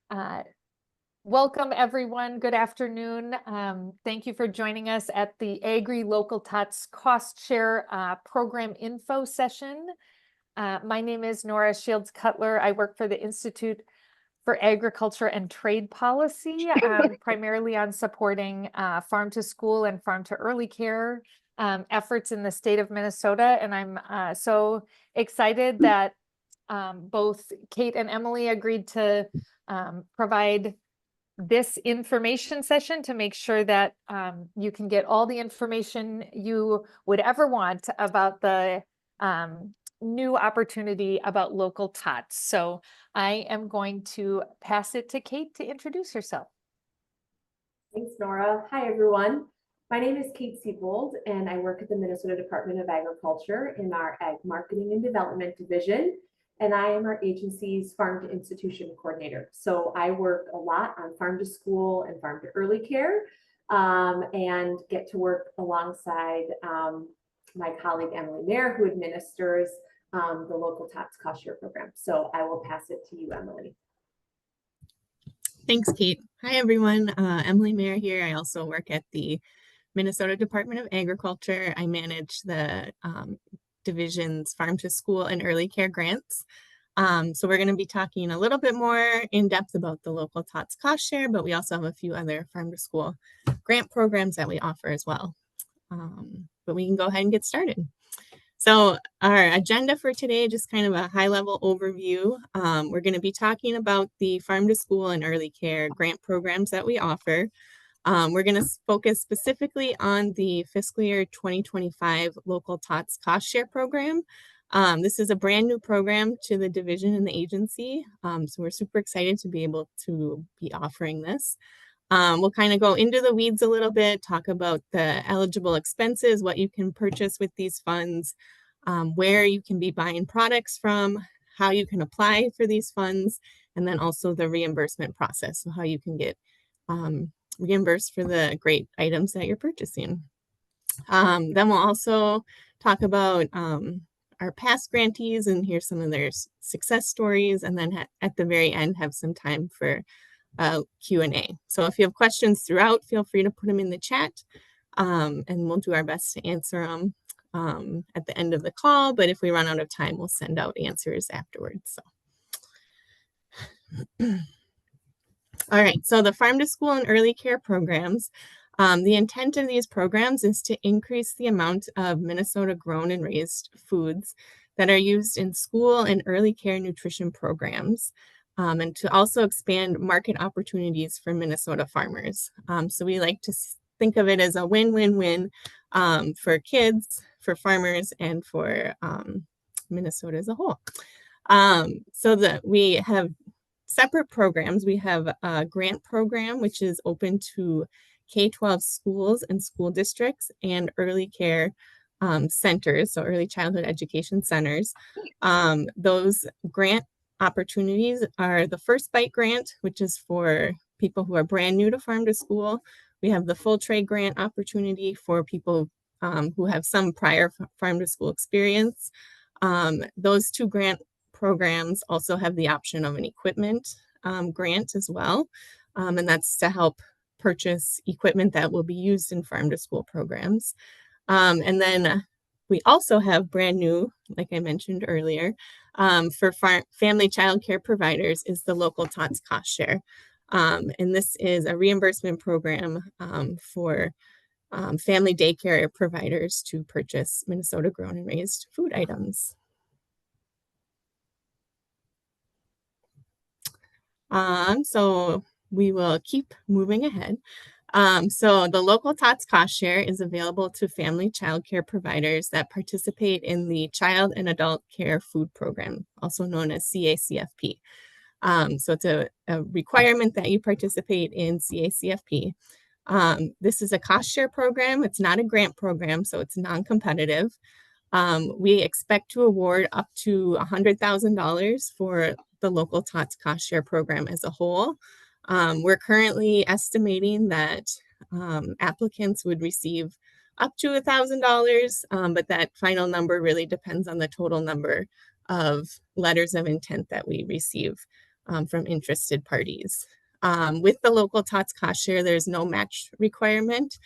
Uh, Welcome, everyone. Good afternoon. Thank you for joining us at the AGRI Local Tots Cost Share Program Info Session. My name is Nora Shields Cutler. I work for the Institute for Agriculture and Trade Policy, primarily on supporting farm to school and farm to early care efforts in the state of Minnesota. And I'm so excited that both Kate and Emily agreed to provide this information session to make sure that you can get all the information you would ever want about the new opportunity about local tots. So I am going to pass it to Kate to introduce herself. Thanks, Nora. Hi, everyone. My name is Kate Siebold, and I work at the Minnesota Department of Agriculture in our Ag Marketing and Development Division, and I am our agency's Farm to Institution Coordinator. So I work a lot on farm to school and farm to early care, and get to work alongside my colleague Emily Mayer, who administers the local Tots Cost Share program. So I will pass it to you, Emily. Thanks, Kate. Hi, everyone. Emily Mayer here. I also work at the Minnesota Department of Agriculture. I manage the division's farm to school and early care grants. So we're going to be talking a little bit more in depth about the local Tots Cost Share, but we also have a few other farm to school grant programs that we offer as well. But we can go ahead and get started. So our agenda for today, just kind of a high-level overview. We're going to be talking about the farm to school and early care grant programs that we offer. We're going to focus specifically on the fiscal year 2025 local Tots Cost Share program. This is a brand new program to the division and the agency. So we're super excited to be able to be offering this. We'll kind of go into the weeds a little bit, talk about the eligible expenses, what you can purchase with these funds, where you can be buying products from, how you can apply for these funds, and then also the reimbursement process, so how you can get reimbursed for the great items that you're purchasing. Then we'll also talk about our past grantees and hear some of their success stories, and then at the very end have some time for Q&A. So if you have questions throughout, feel free to put them in the chat, and we'll do our best to answer them at the end of the call. But if we run out of time, we'll send out answers afterwards. So. All right, so the farm to school and early care programs, the intent of these programs is to increase the amount of Minnesota grown and raised foods that are used in school and early care nutrition programs. And to also expand market opportunities for Minnesota farmers. So we like to think of it as a win-win-win for kids, for farmers, and for Minnesota as a whole. So that we have separate programs. We have a grant program, which is open to K-12 schools and school districts and early care centers, so early childhood education centers. Those grant opportunities are the First Bite grant, which is for people who are brand new to farm to school. We have the full trade grant opportunity for people who have some prior farm to school experience. Those two grant programs also have the option of an equipment grant as well. And that's to help purchase equipment that will be used in farm to school programs. And then we also have brand new, like I mentioned earlier, for family child care providers is the local Tots Cost Share. And this is a reimbursement program for family daycare providers to purchase Minnesota grown and raised food items. So we will keep moving ahead. So the local Tots Cost Share is available to family child care providers that participate in the Child and Adult Care Food Program, also known as CACFP. So it's a requirement that you participate in CACFP. This is a cost share program. It's not a grant program, so it's non-competitive. We expect to award up to $100,000 for the local Tots Cost Share program as a whole. We're currently estimating that applicants would receive up to $1,000, but that final number really depends on the total number of letters of intent that we receive from interested parties. With the local Tots cost share, there's no match requirement.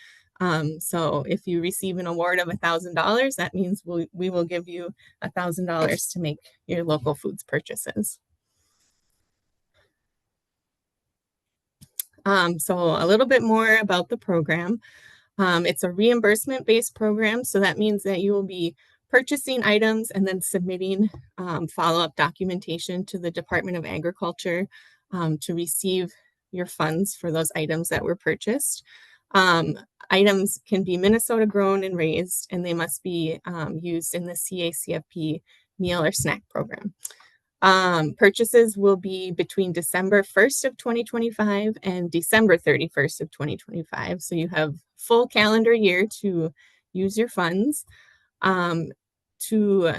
So if you receive an award of $1,000, that means we will give you $1,000 to make your local foods purchases. So a little bit more about the program. It's a reimbursement-based program, so that means that you will be purchasing items and then submitting follow-up documentation to the Department of Agriculture to receive your funds for those items that were purchased. Items can be Minnesota grown and raised, and they must be used in the CACFP meal or snack program. Purchases will be between December 1st of 2025 and December 31st of 2025. So you have full calendar year to use your funds. To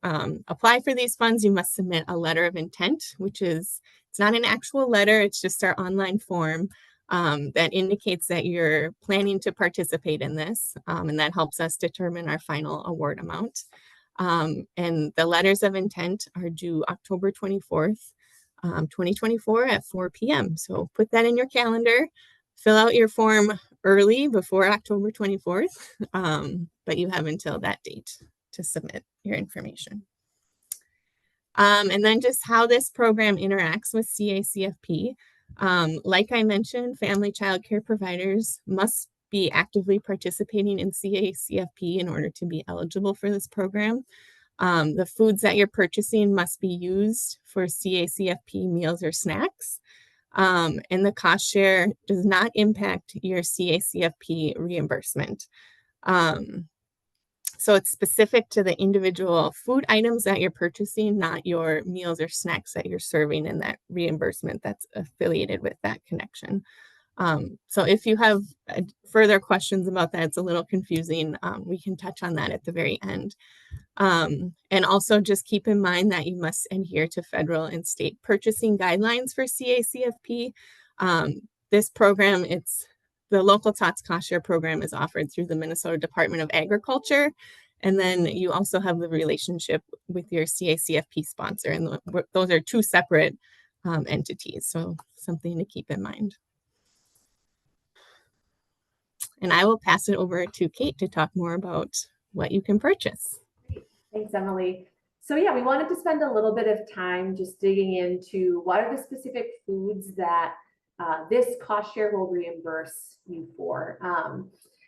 apply for these funds, you must submit a letter of intent, which is, it's not an actual letter, it's just our online form that indicates that you're planning to participate in this, and that helps us determine our final award amount. And the letters of intent are due October 24th, 2024 at 4 p.m. So put that in your calendar, fill out your form early before October 24th, but you have until that date to submit your information. And then just how this program interacts with CACFP. Like I mentioned, family child care providers must be actively participating in CACFP in order to be eligible for this program. The foods that you're purchasing must be used for CACFP meals or snacks. And the cost share does not impact your CACFP reimbursement. So it's specific to the individual food items that you're purchasing, not your meals or snacks that you're serving, and that reimbursement that's affiliated with that connection. So if you have further questions about that, it's a little confusing. We can touch on that at the very end. And also just keep in mind that you must adhere to federal and state purchasing guidelines for CACFP. This program, the local Tots cost share program is offered through the Minnesota Department of Agriculture. And then you also have the relationship with your CACFP sponsor. And those are two separate entities. So something to keep in mind. And I will pass it over to Kate to talk more about what you can purchase. Thanks, Emily. So yeah, we wanted to spend a little bit of time just digging into what are the specific foods that this cost share will reimburse you for.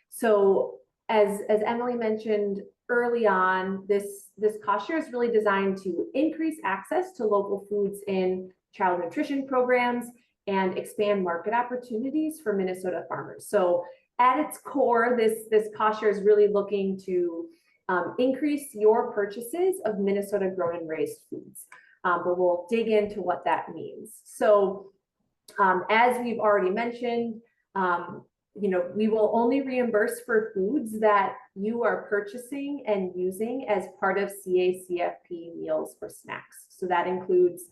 So as Emily mentioned early on, this cost share is really designed to increase access to local foods in child nutrition programs and expand market opportunities for Minnesota farmers. So at its core, this cost share is really looking to increase your purchases of Minnesota grown and raised foods. But we'll dig into what that means. So as we've already mentioned, we will only reimburse for foods that you are purchasing and using as part of CACFP meals or snacks. So that includes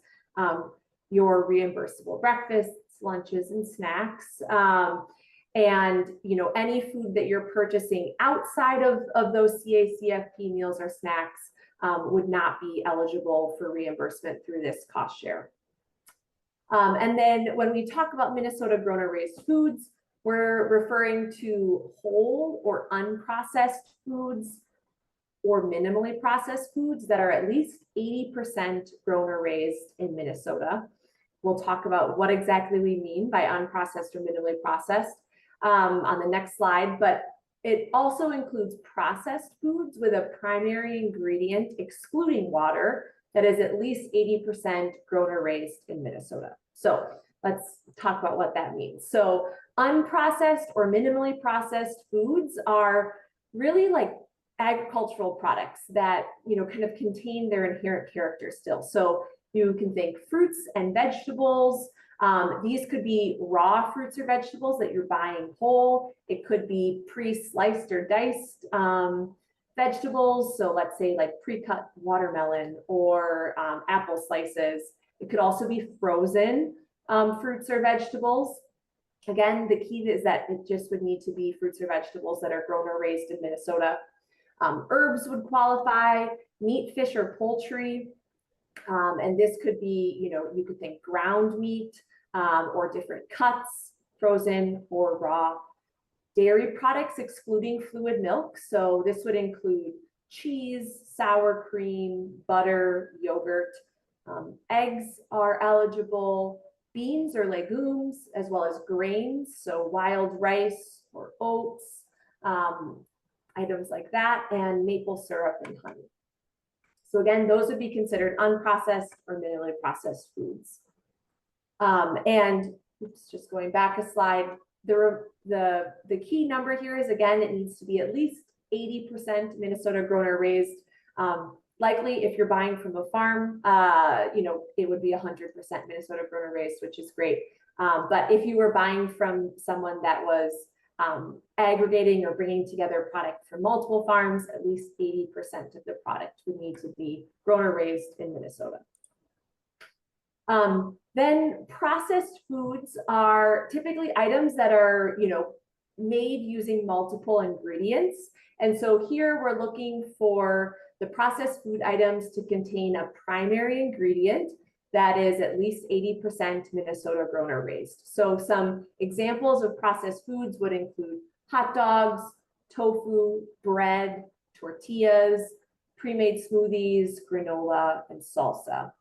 your reimbursable breakfasts, lunches, and snacks. And any food that you're purchasing outside of those CACFP meals or snacks would not be eligible for reimbursement through this cost share. And then when we talk about Minnesota grown or raised foods, we're referring to whole or unprocessed foods or minimally processed foods that are at least 80% grown or raised in Minnesota. We'll talk about what exactly we mean by unprocessed or minimally processed on the next slide, but it also includes processed foods with a primary ingredient excluding water that is at least 80% grown or raised in Minnesota. So let's talk about what that means. So unprocessed or minimally processed foods are really like agricultural products that kind of contain their inherent character still. So you can think fruits and vegetables. These could be raw fruits or vegetables that you're buying whole. It could be pre-sliced or diced vegetables. So let's say like pre-cut watermelon or apple slices. It could also be frozen fruits or vegetables. Again, the key is that it just would need to be fruits or vegetables that are grown or raised in Minnesota. Herbs would qualify, meat, fish, or poultry. And this could be, you could think ground meat or different cuts, frozen or raw. Dairy products excluding fluid milk. So this would include cheese, sour cream, butter, yogurt. Eggs are eligible, beans or legumes, as well as grains. So wild rice or oats, items like that, and maple syrup and honey. So again, those would be considered unprocessed or minimally processed foods. And oops, just going back a slide, the key number here is, again, it needs to be at least 80% Minnesota grown or raised. Likely, if you're buying from a farm, it would be 100% Minnesota grown or raised, which is great. But if you were buying from someone that was aggregating or bringing together product from multiple farms, at least 80% of the product would need to be grown or raised in Minnesota. Then processed foods are typically items that are, made using multiple ingredients. And so here we're looking for the processed food items to contain a primary ingredient that is at least 80% Minnesota grown or raised. So some examples of processed foods would include hot dogs, tofu, bread, tortillas, pre-made smoothies, granola, and salsa.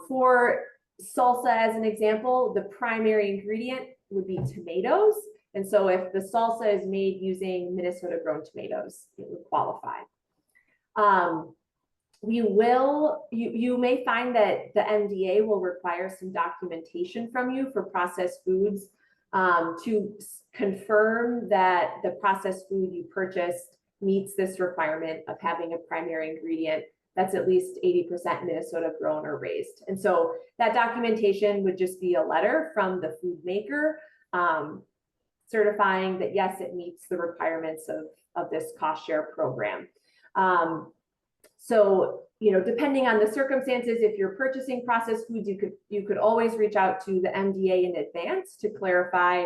For salsa, as an example, the primary ingredient would be tomatoes. And so if the salsa is made using Minnesota grown tomatoes, it would qualify. You may find that the MDA will require some documentation from you for processed foods to confirm that the processed food you purchased meets this requirement of having a primary ingredient that's at least 80% Minnesota grown or raised. And so that documentation would just be a letter from the food maker certifying that, yes, it meets the requirements of this cost share program. So, depending on the circumstances, if you're purchasing processed foods, you could always reach out to the MDA in advance to clarify,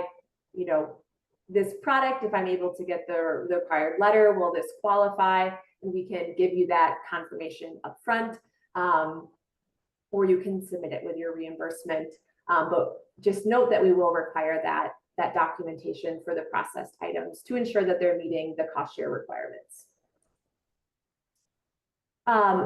this product, if I'm able to get the required letter, will this qualify? And we can give you that confirmation up front, or you can submit it with your reimbursement. But just note that we will require that documentation for the processed items to ensure that they're meeting the cost share requirements.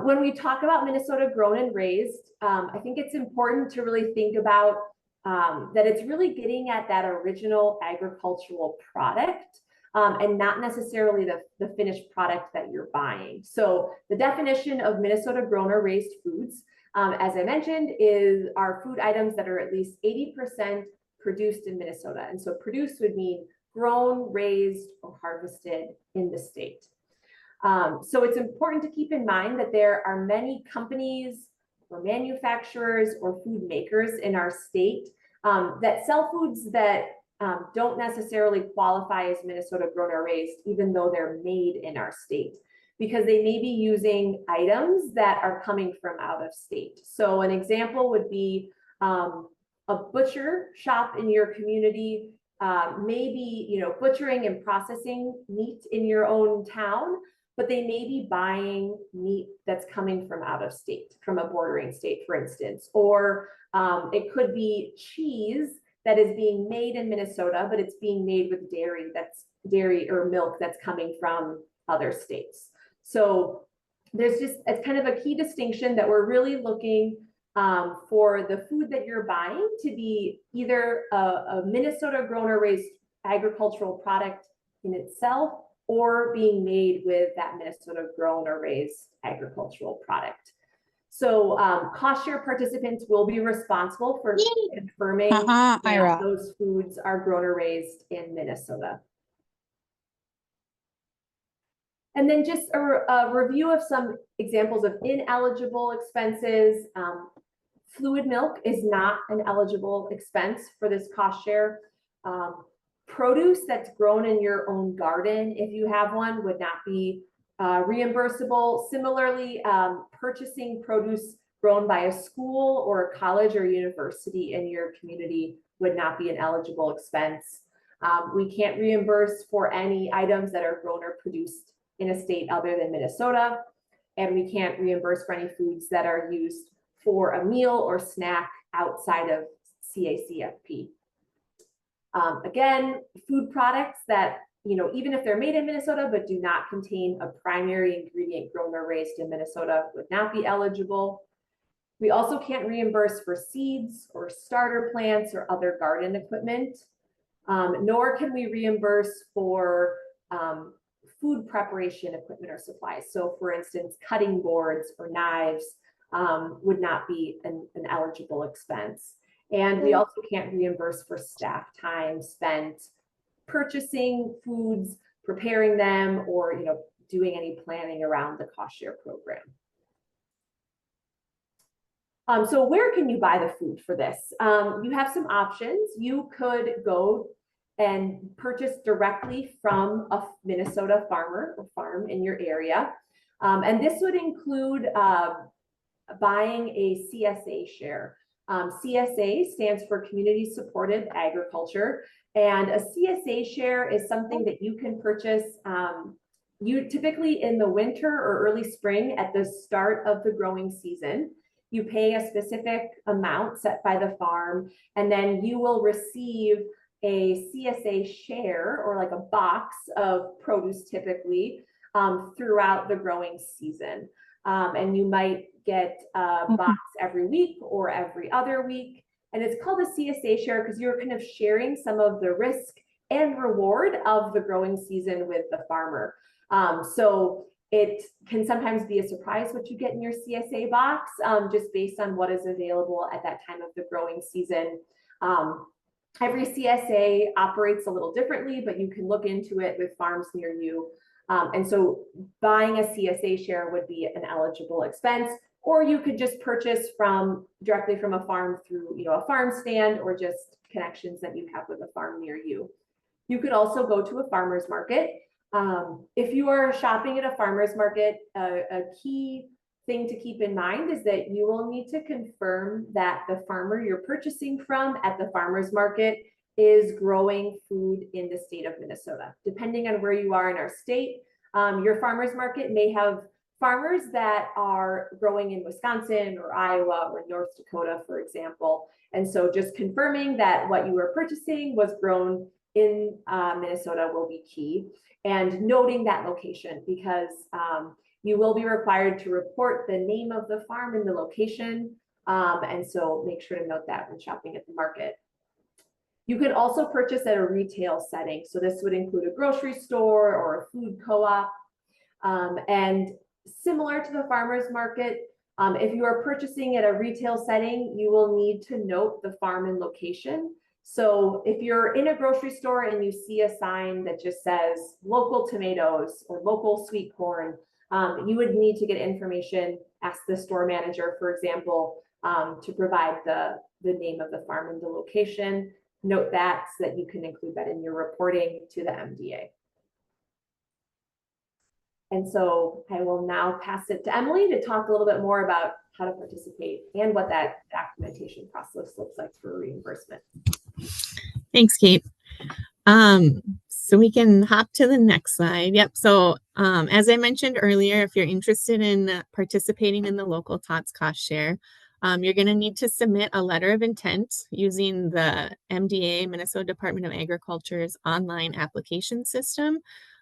When we talk about Minnesota grown and raised, I think it's important to really think about that it's really getting at that original agricultural product and not necessarily the finished product that you're buying. So the definition of Minnesota grown or raised foods, as I mentioned, are food items that are at least 80% produced in Minnesota. And so produced would mean grown, raised, or harvested in the state. So it's important to keep in mind that there are many companies or manufacturers or food makers in our state that sell foods that don't necessarily qualify as Minnesota grown or raised, even though they're made in our state, because they may be using items that are coming from out of state. So an example would be a butcher shop in your community may be, butchering and processing meat in your own town, but they may be buying meat that's coming from out of state, from a bordering state, for instance. Or it could be cheese that is being made in Minnesota, but it's being made with dairy or milk that's coming from other states. So it's kind of a key distinction that we're really looking for the food that you're buying to be either a Minnesota grown or raised agricultural product in itself, or being made with that Minnesota grown or raised agricultural product. So cost share participants will be responsible for confirming that those foods are grown or raised in Minnesota. And then just a review of some examples of ineligible expenses. Fluid milk is not an eligible expense for this cost share. Produce that's grown in your own garden, if you have one, would not be reimbursable. Similarly, purchasing produce grown by a school or a college or university in your community would not be an eligible expense. We can't reimburse for any items that are grown or produced in a state other than Minnesota. and we can't reimburse for any foods that are used for a meal or snack outside of CACFP. Again, food products that, even if they're made in Minnesota but do not contain a primary ingredient grown or raised in Minnesota would not be eligible. We also can't reimburse for seeds or starter plants or other garden equipment, nor can we reimburse for food preparation equipment or supplies. So for instance, cutting boards or knives would not be an eligible expense. And we also can't reimburse for staff time spent purchasing foods, preparing them, or doing any planning around the cost share program. So where can you buy the food for this? You have some options. You could go and purchase directly from a Minnesota farmer or farm in your area. And this would include buying a CSA share. CSA stands for Community Supported Agriculture. And a CSA share is something that you can purchase typically in the winter or early spring at the start of the growing season. You pay a specific amount set by the farm, and then you will receive a CSA share, or like a box of produce typically, throughout the growing season. And you might get a box every week or every other week. And it's called a CSA share because you're kind of sharing some of the risk and reward of the growing season with the farmer. So it can sometimes be a surprise what you get in your CSA box, just based on what is available at that time of the growing season. Every CSA operates a little differently, but you can look into it with farms near you. And so buying a CSA share would be an eligible expense, or you could just purchase directly from a farm through a farm stand, or just connections that you have with a farm near you. You could also go to a farmer's market. If you are shopping at a farmer's market, a key thing to keep in mind is that you will need to confirm that the farmer you're purchasing from at the farmer's market is growing food in the state of Minnesota. Depending on where you are in our state, your farmer's market may have farmers that are growing in Wisconsin or Iowa or North Dakota, for example. And so just confirming that what you are purchasing was grown in Minnesota will be key, and noting that location, because you will be required to report the name of the farm and the location. And so make sure to note that when shopping at the market. You could also purchase at a retail setting. So this would include a grocery store or a food co-op. And similar to the farmer's market, if you are purchasing at a retail setting, you will need to note the farm and location. So if you're in a grocery store and you see a sign that just says local tomatoes or local sweet corn, you would need to get information, ask the store manager, for example, to provide the name of the farm and the location. Note that so that you can include that in your reporting to the MDA. And so I will now pass it to Emily to talk a little bit more about how to participate and what that documentation process looks like for reimbursement. Thanks, Kate. So we can hop to the next slide. Yep. So as I mentioned earlier, if you're interested in participating in the local Tots cost share, you're going to need to submit a letter of intent using the MDA, Minnesota Department of Agriculture's online application system.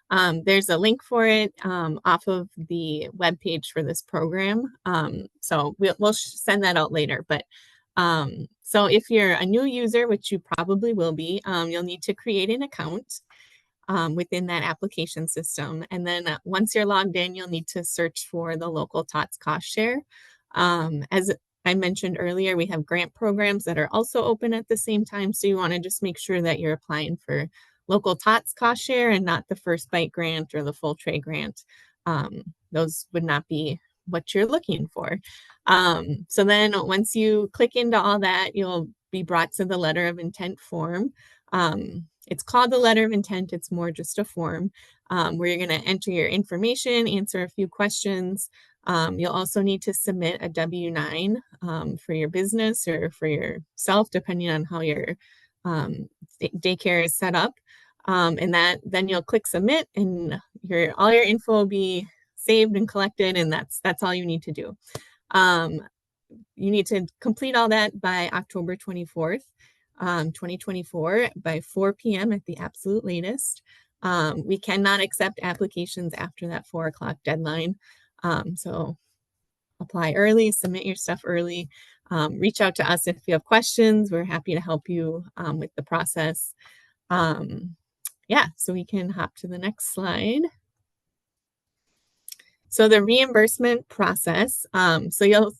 There's a link for it off of the webpage for this program. So we'll send that out later. But so if you're a new user, which you probably will be, you'll need to create an account within that application system. And then once you're logged in, you'll need to search for the local Tots cost share. As I mentioned earlier, we have grant programs that are also open at the same time. So you want to just make sure that you're applying for local Tots cost share and not the First Bite grant or the Full Tray grant. Those would not be what you're looking for. So then once you click into all that, you'll be brought to the letter of intent form. It's called the letter of intent. It's more just a form where you're going to enter your information, answer a few questions. You'll also need to submit a W-9 for your business or for yourself, depending on how your daycare is set up. And then you'll click submit, and all your info will be saved and collected, and that's all you need to do. You need to complete all that by October 24th, 2024 by 4 p.m. at the absolute latest. We cannot accept applications after that 4 o'clock deadline. So apply early, submit your stuff early, reach out to us if you have questions. We're happy to help you with the process. Yeah, so we can hop to the next slide. So the reimbursement process, you'll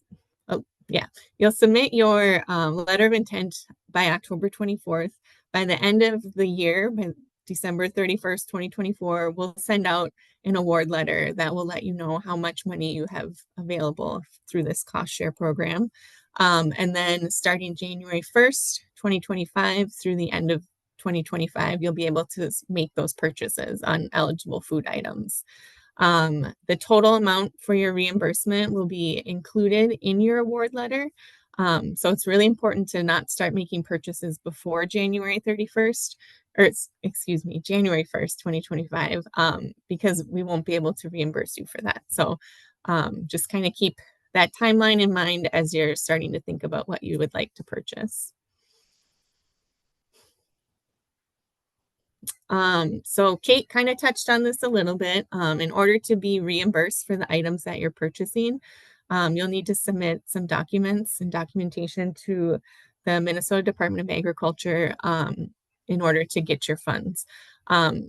submit your letter of intent by October 24th. By the end of the year, by December 31st, 2024, we'll send out an award letter that will let you know how much money you have available through this cost share program. And then starting January 1st, 2025 through the end of 2025, you'll be able to make those purchases on eligible food items. The total amount for your reimbursement will be included in your award letter. So it's really important to not start making purchases before January 31st, or January 1st, 2025, because we won't be able to reimburse you for that. So just kind of keep that timeline in mind as you're starting to think about what you would like to purchase. So Kate kind of touched on this a little bit. In order to be reimbursed for the items that you're purchasing, you'll need to submit some documents and documentation to the Minnesota Department of Agriculture in order to get your funds.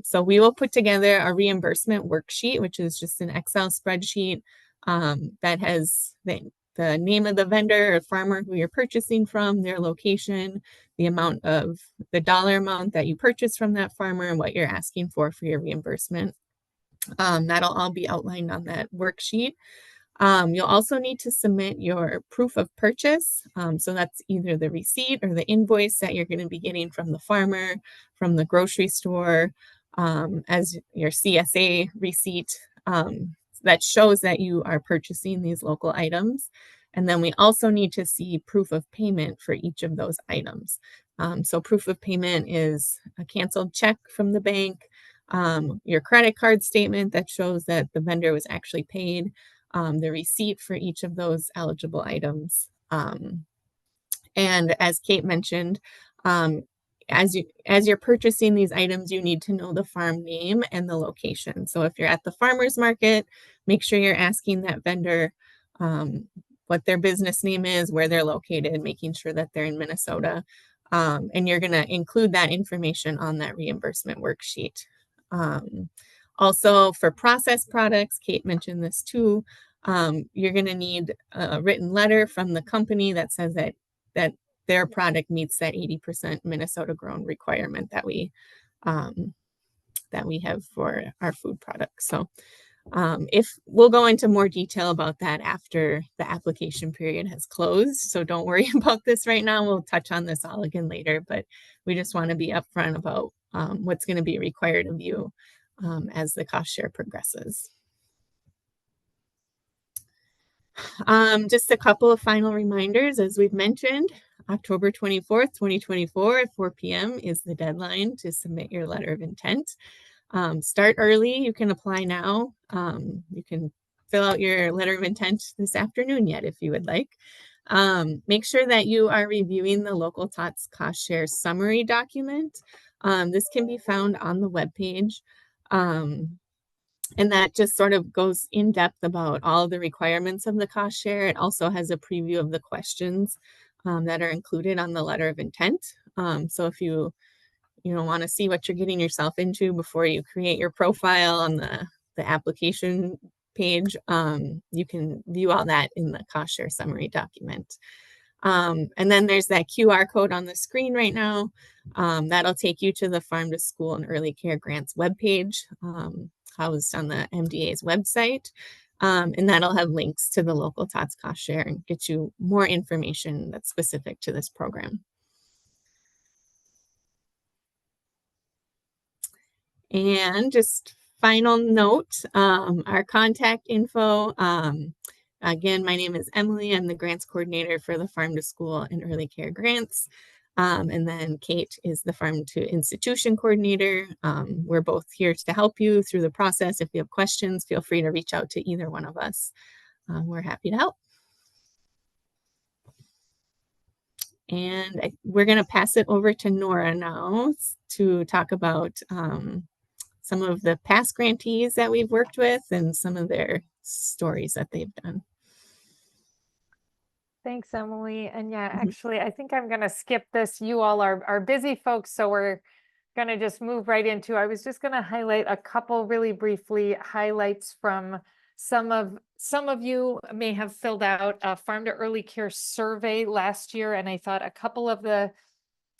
So we will put together a reimbursement worksheet, which is just an Excel spreadsheet that has the name of the vendor or farmer who you're purchasing from, their location, the amount of the dollar amount that you purchase from that farmer, and what you're asking for your reimbursement. That'll all be outlined on that worksheet. You'll also need to submit your proof of purchase. So that's either the receipt or the invoice that you're going to be getting from the farmer, from the grocery store, as your CSA receipt that shows that you are purchasing these local items. And then we also need to see proof of payment for each of those items. So proof of payment is a canceled check from the bank, your credit card statement that shows that the vendor was actually paid, the receipt for each of those eligible items. And as Kate mentioned, as you're purchasing these items, you need to know the farm name and the location. So if you're at the farmer's market, make sure you're asking that vendor what their business name is, where they're located, making sure that they're in Minnesota. And you're going to include that information on that reimbursement worksheet. Also, for processed products, Kate mentioned this too, you're going to need a written letter from the company that says that their product meets that 80% Minnesota grown requirement that we have for our food products. So if we'll go into more detail about that after the application period has closed. So don't worry about this right now. We'll touch on this all again later, but we just want to be upfront about what's going to be required of you as the cost share progresses. Just a couple of final reminders, as we've mentioned, October 24th, 2024 at 4 p.m. is the deadline to submit your letter of intent. Start early. You can apply now. You can fill out your letter of intent this afternoon yet if you would like. Make sure that you are reviewing the local Tots cost share summary document. This can be found on the webpage. And that just sort of goes in depth about all the requirements of the cost share. It also has a preview of the questions that are included on the letter of intent. So if you want to see what you're getting yourself into before you create your profile on the application page, you can view all that in the cost share summary document. And then there's that QR code on the screen right now. That'll take you to the Farm to School and Early Care Grants webpage, housed on the MDA's website. And that'll have links to the local Tots cost share and get you more information that's specific to this program. And just final note, our contact info. Again, my name is Emily. I'm the grants coordinator for the Farm to School and Early Care Grants. And then Kate is the farm to institution coordinator. We're both here to help you through the process. If you have questions, feel free to reach out to either one of us. We're happy to help. And we're going to pass it over to Nora now to talk about some of the past grantees that we've worked with and some of their stories that they've done. Thanks, Emily. And yeah, actually, I think I'm going to skip this. You all are busy folks, so we're going to just move right into, I was just going to highlight a couple really briefly highlights from some of you may have filled out a farm to early care survey last year, and I thought a couple of the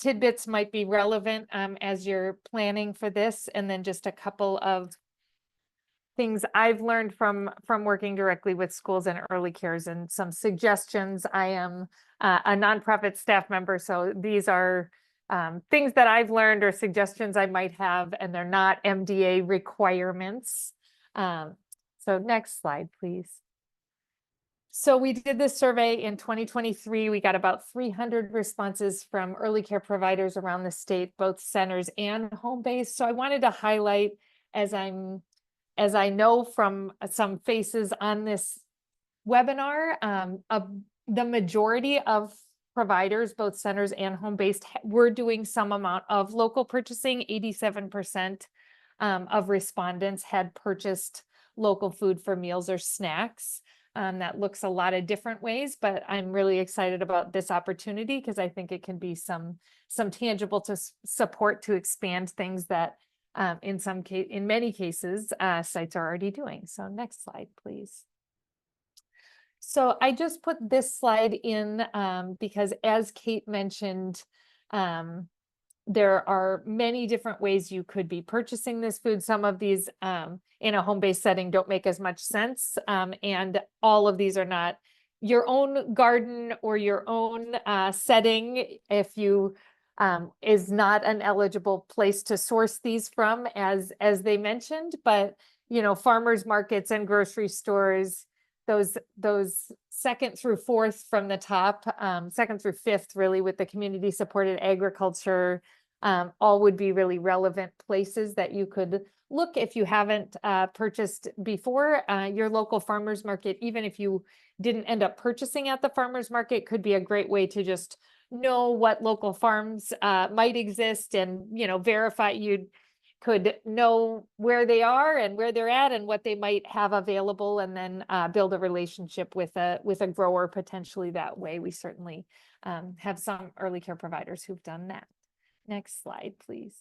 tidbits might be relevant as you're planning for this, and then just a couple of things I've learned from working directly with schools and early cares and some suggestions. I am a nonprofit staff member, so these are things that I've learned or suggestions I might have, and they're not MDA requirements. So next slide, please. So we did this survey in 2023. We got about 300 responses from early care providers around the state, both centers and home-based. So I wanted to highlight, as I know from some faces on this webinar, the majority of providers, both centers and home-based, were doing some amount of local purchasing. 87% of respondents had purchased local food for meals or snacks. That looks a lot of different ways, but I'm really excited about this opportunity because I think it can be some tangible support to expand things that in many cases, sites are already doing. So next slide, please. So I just put this slide in because, as Kate mentioned, there are many different ways you could be purchasing this food. Some of these in a home-based setting don't make as much sense. And all of these are not your own garden or your own setting. If you is not an eligible place to source these from, as they mentioned, but farmers markets and grocery stores, those second through fourth from the top, second through fifth, really, with the community supported agriculture, all would be really relevant places that you could look if you haven't purchased before. Your local farmers market, even if you didn't end up purchasing at the farmers market, could be a great way to just know what local farms might exist and verify. You could know where they are and where they're at and what they might have available, and then build a relationship with a grower potentially that way. We certainly have some early care providers who've done that. Next slide, please.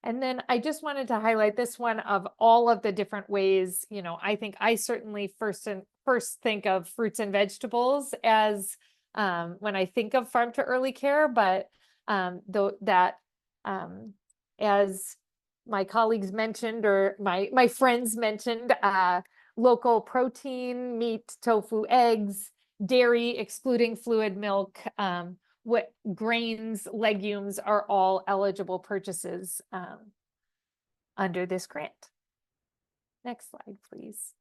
And then I just wanted to highlight this one of all of the different ways. I think I certainly first think of fruits and vegetables as when I think of farm to early care, but as my colleagues mentioned, or my friends mentioned, local protein, meat, tofu, eggs, dairy, excluding fluid milk, what grains, legumes are all eligible purchases under this grant. Next slide, please.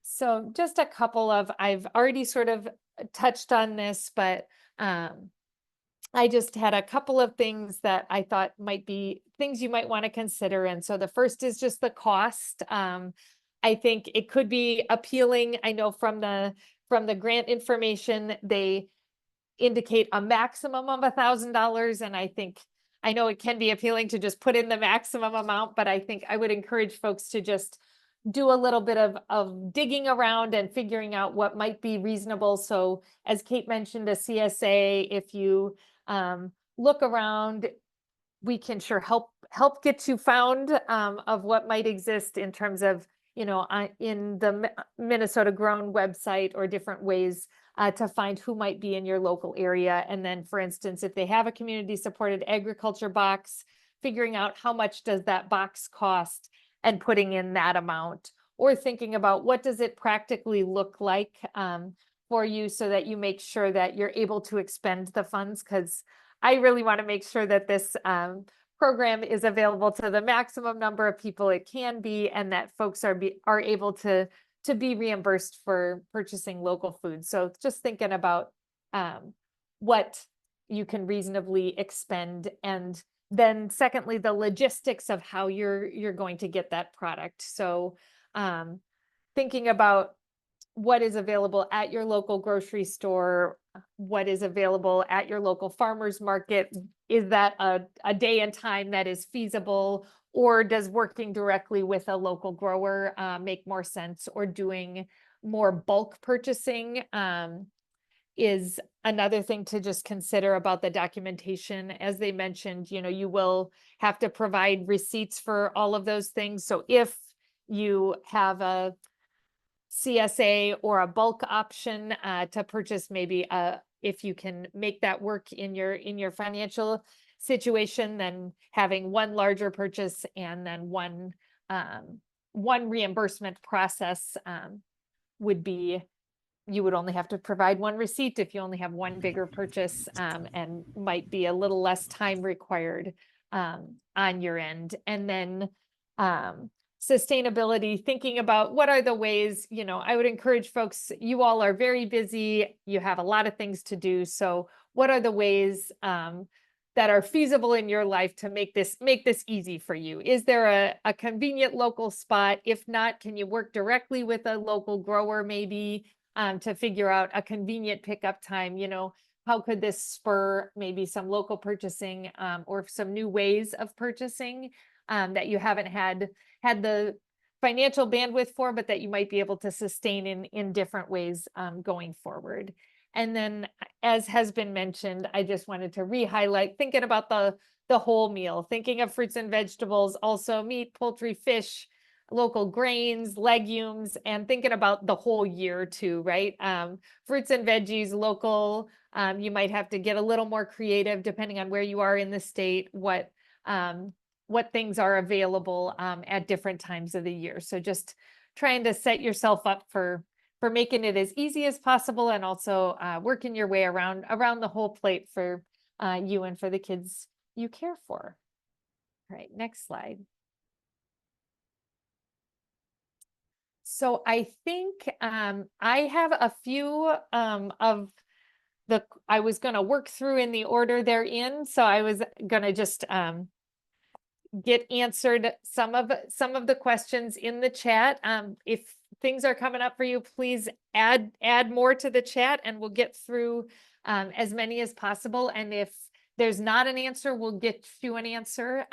So just a couple of, I've already sort of touched on this, but I just had a couple of things that I thought might be things you might want to consider. And so the first is just the cost. I think it could be appealing. I know from the grant information, they indicate a maximum of $1,000. And I know it can be appealing to just put in the maximum amount, but I think I would encourage folks to just do a little bit of digging around and figuring out what might be reasonable. So as Kate mentioned, a CSA, if you look around, we can sure help get you found of what might exist in terms of, in the Minnesota Grown website, or different ways to find who might be in your local area. And then, for instance, if they have a community supported agriculture box, figuring out how much does that box cost and putting in that amount, or thinking about what does it practically look like for you, so that you make sure that you're able to expend the funds. Because I really want to make sure that this program is available to the maximum number of people it can be, and that folks are able to be reimbursed for purchasing local food. So just thinking about what you can reasonably expend. And then secondly, the logistics of how you're going to get that product. So thinking about what is available at your local grocery store, what is available at your local farmer's market. Is that a day and time that is feasible, or does working directly with a local grower make more sense, or doing more bulk purchasing is another thing to just consider about the documentation. As they mentioned, you will have to provide receipts for all of those things. So if you have a CSA or a bulk option to purchase, maybe if you can make that work in your financial situation, then having one larger purchase and then one reimbursement process would be, you would only have to provide one receipt if you only have one bigger purchase, and might be a little less time required on your end. And then sustainability, thinking about what are the ways, I would encourage folks, you all are very busy, you have a lot of things to do. So what are the ways that are feasible in your life to make this easy for you? Is there a convenient local spot? If not, can you work directly with a local grower maybe to figure out a convenient pickup time? How could this spur maybe some local purchasing or some new ways of purchasing that you haven't had the financial bandwidth for, but that you might be able to sustain in different ways going forward. And then, as has been mentioned, I just wanted to re-highlight thinking about the whole meal, thinking of fruits and vegetables, also meat, poultry, fish, local grains, legumes, and thinking about the whole year too, right? Fruits and veggies, local. You might have to get a little more creative depending on where you are in the state, what things are available at different times of the year. So just trying to set yourself up for making it as easy as possible, and also working your way around the whole plate for you and for the kids you care for. All right, next slide. So I think I have a few of I was going to work through in the order they're in. So I was going to just get answered some of the questions in the chat. If things are coming up for you, please add more to the chat, and we'll get through as many as possible. And if there's not an answer, we'll get you an answer.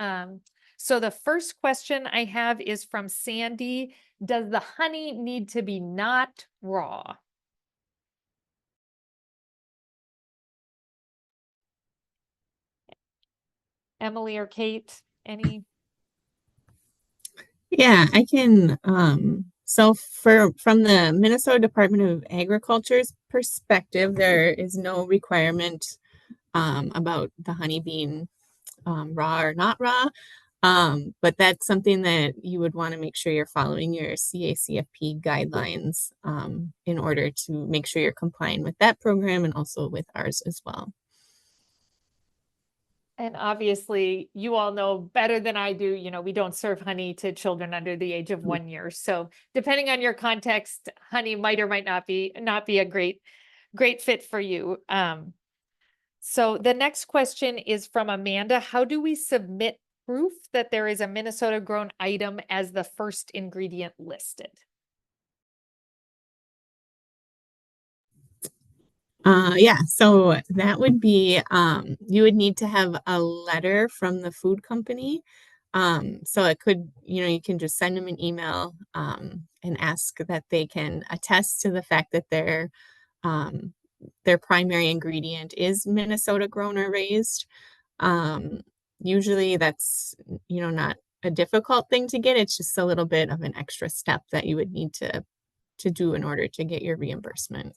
So the first question I have is from Sandy. Does the honey need to be not raw? Emily or Kate, any? Yeah, I can. So from the Minnesota Department of Agriculture's perspective, there is no requirement about the honey being raw or not raw. But that's something that you would want to make sure you're following your CACFP guidelines in order to make sure you're complying with that program and also with ours as well. And obviously, you all know better than I do, we don't serve honey to children under the age of 1 year. So depending on your context, honey might or might not be a great fit for you. So the next question is from Amanda. How do we submit proof that there is a Minnesota grown item as the first ingredient listed? Yeah, so that would be, you would need to have a letter from the food company. So it could, you can just send them an email and ask that they can attest to the fact that their primary ingredient is Minnesota grown or raised. Usually that's, not a difficult thing to get. It's just a little bit of an extra step that you would need to do in order to get your reimbursement.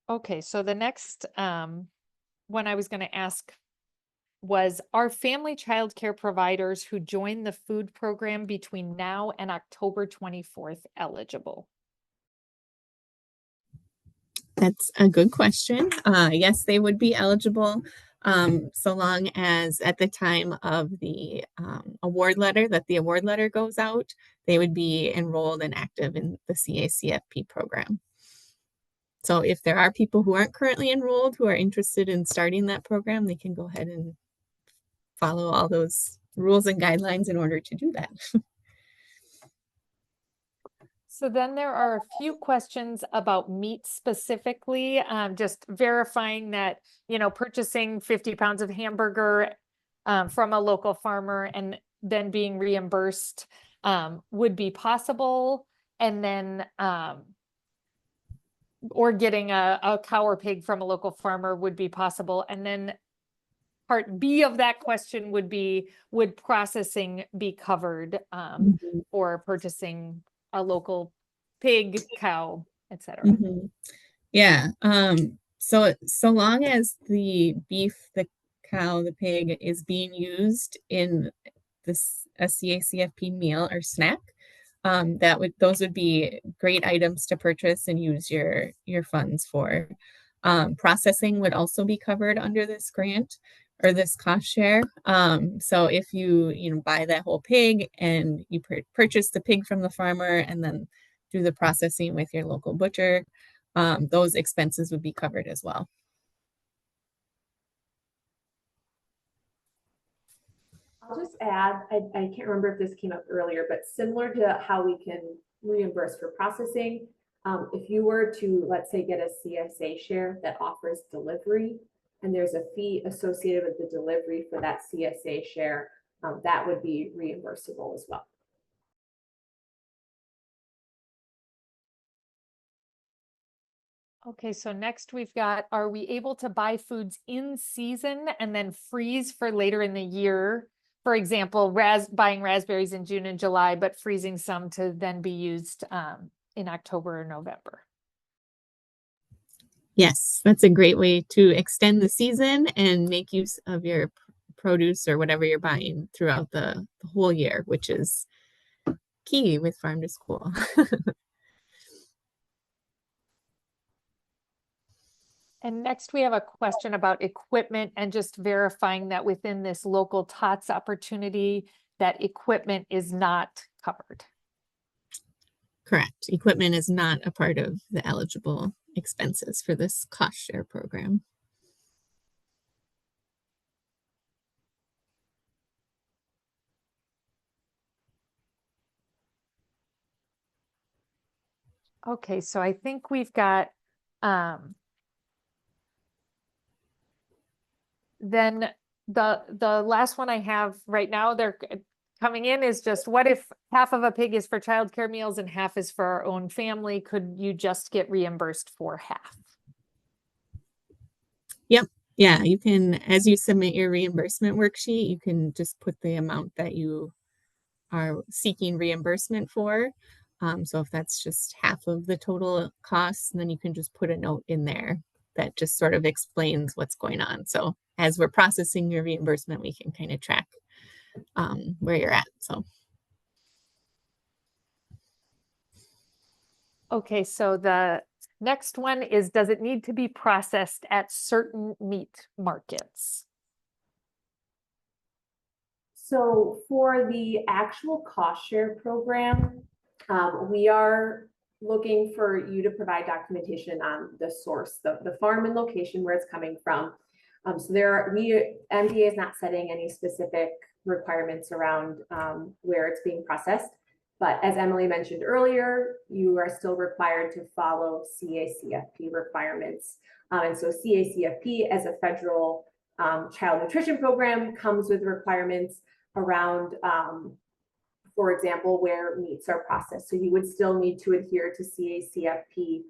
Okay, so the next one I was going to ask was, are family child care providers who join the food program between now and October 24th eligible? That's a good question. Yes, they would be eligible. So long as at the time of the award letter, that the award letter goes out, they would be enrolled and active in the CACFP program. So if there are people who aren't currently enrolled who are interested in starting that program, they can go ahead and follow all those rules and guidelines in order to do that. So then there are a few questions about meat specifically, just verifying that, purchasing 50 pounds of hamburger from a local farmer and then being reimbursed would be possible. And then, or getting a cow or pig from a local farmer would be possible. And then part B of that question would be, would processing be covered for purchasing a local pig, cow, etc.? Yeah. So long as the beef, the cow, the pig is being used in this a CACFP meal or snack, those would be great items to purchase and use your funds for. Processing would also be covered under this grant or this cost share. So if you buy that whole pig and you purchase the pig from the farmer and then do the processing with your local butcher, those expenses would be covered as well. I'll just add, I can't remember if this came up earlier, but similar to how we can reimburse for processing, if you were to, let's say, get a CSA share that offers delivery, and there's a fee associated with the delivery for that CSA share, that would be reimbursable as well. Okay, so next we've got, are we able to buy foods in season and then freeze for later in the year? For example, buying raspberries in June and July, but freezing some to then be used in October or November. Yes, that's a great way to extend the season and make use of your produce or whatever you're buying throughout the whole year, which is key with farm to school. And next we have a question about equipment and just verifying that within this local Tots opportunity, that equipment is not covered. Correct. Equipment is not a part of the eligible expenses for this cost share program. Okay, so I think we've got then the last one I have right now, they're coming in, is just, what if half of a pig is for childcare meals and half is for our own family? Could you just get reimbursed for half? Yep. Yeah, you can, as you submit your reimbursement worksheet, you can just put the amount that you are seeking reimbursement for. So if that's just half of the total cost, then you can just put a note in there that just sort of explains what's going on. So as we're processing your reimbursement, we can kind of track where you're at. So. Okay, so the next one is, does it need to be processed at certain meat markets? So for the actual cost share program, we are looking for you to provide documentation on the source, the farm and location where it's coming from. So MDA is not setting any specific requirements around where it's being processed. But as Emily mentioned earlier, you are still required to follow CACFP requirements. And so CACFP, as a federal child nutrition program, comes with requirements around, for example, where meats are processed. So you would still need to adhere to CACFP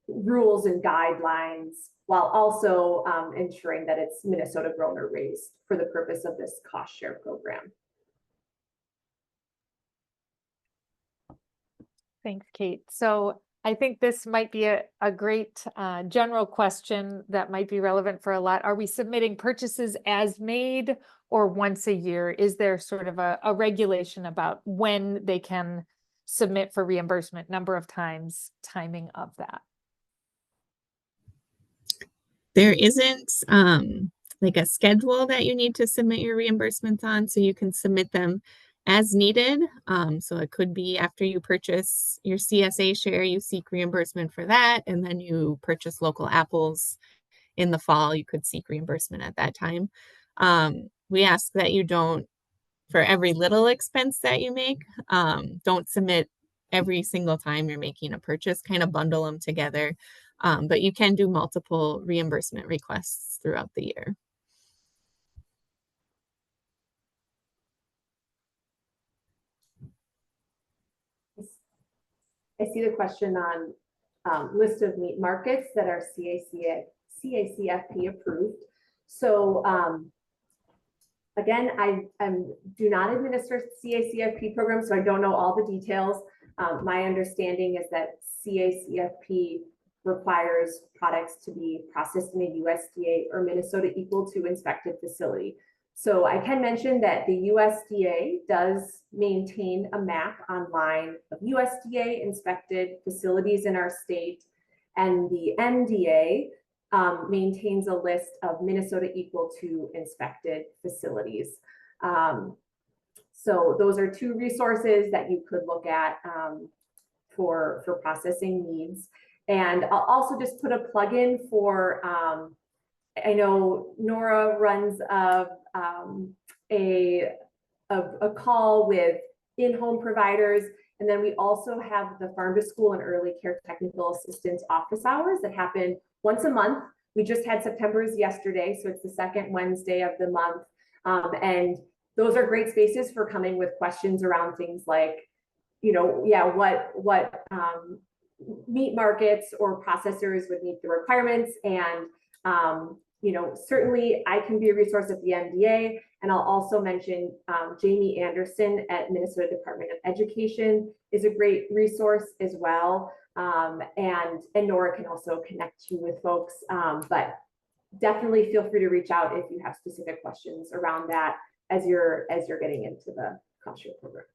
rules and guidelines, while also ensuring that it's Minnesota grown or raised for the purpose of this cost share program. Thanks, Kate. So I think this might be a great general question that might be relevant for a lot. Are we submitting purchases as made or once a year? Is there sort of a regulation about when they can submit for reimbursement, number of times, timing of that? There isn't like a schedule that you need to submit your reimbursements on, so you can submit them as needed. So it could be after you purchase your CSA share, you seek reimbursement for that, and then you purchase local apples in the fall, you could seek reimbursement at that time. We ask that you don't, for every little expense that you make, don't submit every single time you're making a purchase, kind of bundle them together. But you can do multiple reimbursement requests throughout the year. I see the question on list of meat markets that are CACFP approved. So again, I do not administer CACFP programs, so I don't know all the details. My understanding is that CACFP requires products to be processed in a USDA or Minnesota equal to inspected facility. So I can mention that the USDA does maintain a map online of USDA inspected facilities in our state, and the MDA maintains a list of Minnesota equal to inspected facilities. So those are two resources that you could look at for processing needs. And I'll also just put a plug in for, I know Nora runs a call with in-home providers. And then we also have the Farm to School and Early Care Technical Assistance office hours that happen once a month. We just had September's yesterday, so it's the second Wednesday of the month. And those are great spaces for coming with questions around things like, you know, yeah, what meat markets or processors would meet the requirements. And, you know, certainly I can be a resource at the MDA. And I'll also mention Jamie Anderson at Minnesota Department of Education is a great resource as well. And Nora can also connect you with folks, but definitely feel free to reach out if you have specific questions around that as you're getting into the cost share program.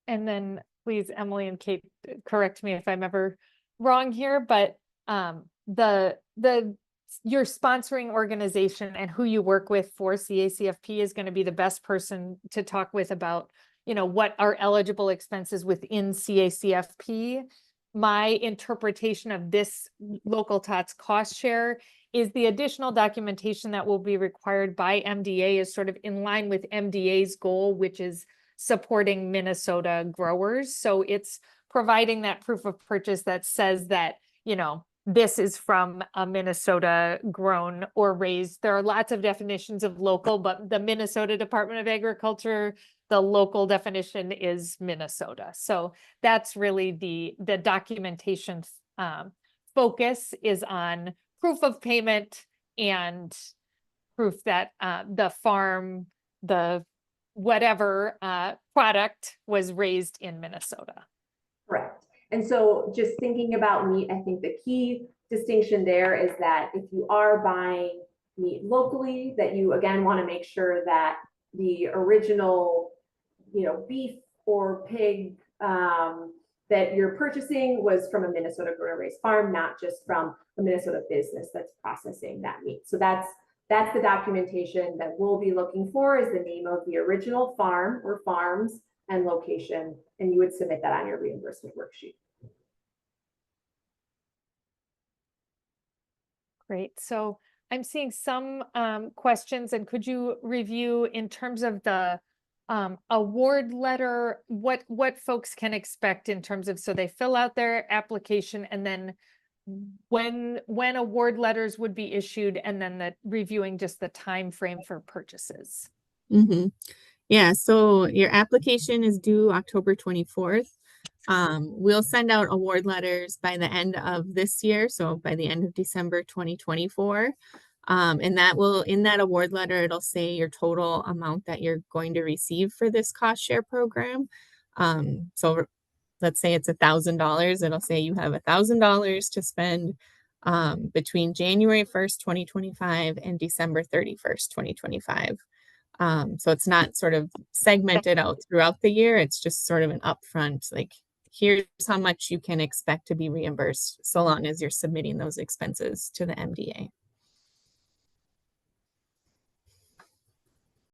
And then please, Emily and Kate, correct me if I'm ever wrong here, but your sponsoring organization and who you work with for CACFP is going to be the best person to talk with about, you know, what are eligible expenses within CACFP. My interpretation of this local TOTS cost share is the additional documentation that will be required by MDA is sort of in line with MDA's goal, which is supporting Minnesota growers. So it's providing that proof of purchase that says that, you know, this is from a Minnesota grown or raised. There are lots of definitions of local, but the Minnesota Department of Agriculture, the local definition is Minnesota. So that's really the documentation focus is on proof of payment and proof that the farm, the whatever product was raised in Minnesota. Correct. And so just thinking about meat, I think the key distinction there is that if you are buying meat locally, that you again want to make sure that the original, you know, beef or pig that you're purchasing was from a Minnesota grown and raised farm, not just from a Minnesota business that's processing that meat. So that's the documentation that we'll be looking for, is the name of the original farm or farms and location, and you would submit that on your reimbursement worksheet. Great. So I'm seeing some questions, and could you review in terms of the award letter, what folks can expect in terms of, so they fill out their application and then when award letters would be issued, and then the reviewing just the time frame for purchases. Mm-hmm. Yeah, so your application is due October 24th. We'll send out award letters by the end of this year, so by the end of December 2024. And that will, in that award letter, it'll say your total amount that you're going to receive for this cost share program. So let's say it's $1,000. It'll say you have $1,000 to spend between January 1st, 2025 and December 31st, 2025. So it's not sort of segmented out throughout the year. It's just sort of an upfront, like, here's how much you can expect to be reimbursed so long as you're submitting those expenses to the MDA.